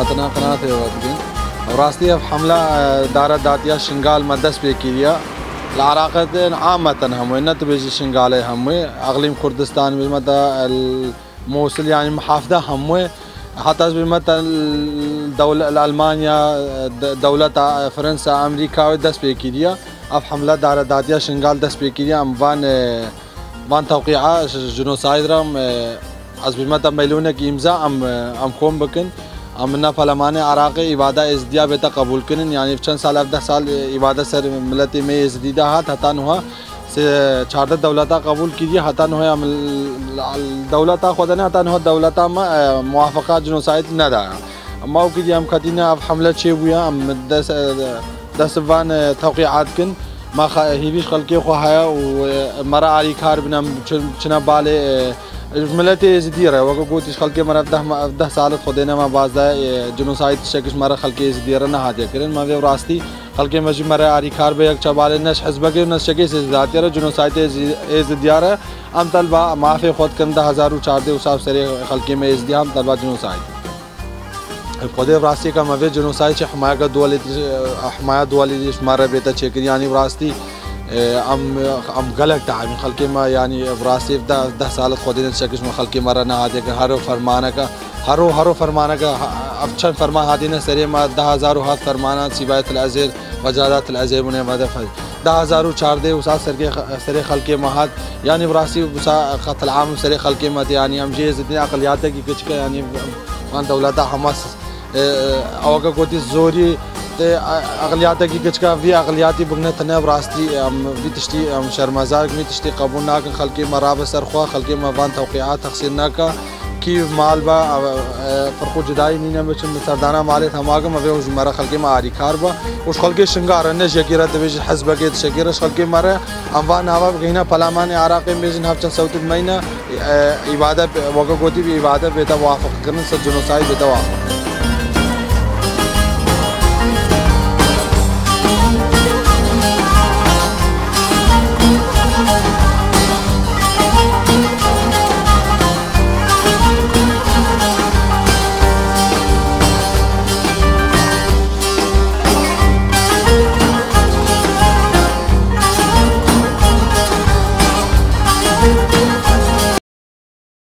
खतरनाक ना थे वक्त और रास्ते अब हमला दारा दातिया शिंगाल मदस पे किया लाराकत आमतन हम न तो बेजी शिंगाल हम अगलिम कुर्दिस्तान में मत मोसल यानी मुहाफदा हम حتى مثلا دولة ألمانيا دولة فرنسا أمريكا دس بيكيديا أف حملة دار داتيا شنغال دس بيكيديا أم فان توقيعة جنوسايد رام أزبي مثلا ميلونك إمزا أم كوم بكن أم نا فلمانة عراقي إبادة إزديا بيتا قبول كنن يعني في چند سال 10 سال إبادة سر ملتي में إزديدا هات حتى نوها चार दौलता कबूल कीजिए हता न दौलता खुदा ने हता न दौलता में मुआफ़ा जनोसाइड न दाया माओ कीजिए हम खती ने अब हमला छे हुआ हम दस वान तौक़ीआत किन मा हिबिश खलके ख़वाया मरा आली खार बिना चना बाले ملتي زديرة وقوت خلقي مرة 10 سال خدينا ما بعض جنوسايد شكش مرة خلقي زديرة نهادي كرين ما في راستي خلقي مجي مرة عاري كار بيك شباب الناس حزبك الناس شكش زديرة جنوسايد زديرة أم طلبة ما في خد كم 1004 وصاب سري خلقي में ازديام طلبة جنوسايد خدي راستي का ما في جنوسايد حماية دولة حماية دولة مرة بيتا شكل يعني راستي ام غلط تعامل خلقي ما يعني براسي 10 سال خودين شكش ما خلقي مرة نه هادي هرو فرمانه का हरो फरमाना का अच्छा फरमा हादिन सरे मा 10000 हाथ फरमाना सिबायत अज़र वजादत अज़र मुने मदफ 10000 चार दे उसा सरे खलके महाद यानी बरासी उसा खतल आम सरे खलके मत यानी हम जे इतनी अकलियात की कुछ का यानी मान दौलता हमस अवका कोती जोरी ते अकलियात की कुछ का भी अकलियाती बुगने तने बरास्ती भी तश्ती शर्मजार में तश्ती कबूल ना खलके मराब सरखवा खलके मवान तौक़ीआत तखसीर ना का की माल बा फर्को जुदाई नहीं ना बचन सरदाना माले थमाग मवे उस मरा खलके में आरी खार बा उस खलके शिंगार ने शकीरा तवेज हस्ब के शकीरा खलके मरा अम्वान आवा गहिना फलामान आराके में जन हफ्ता सौत महीना इबादत वगोती भी इबादत बेता वाफक करन सजनो साई बेता वाफक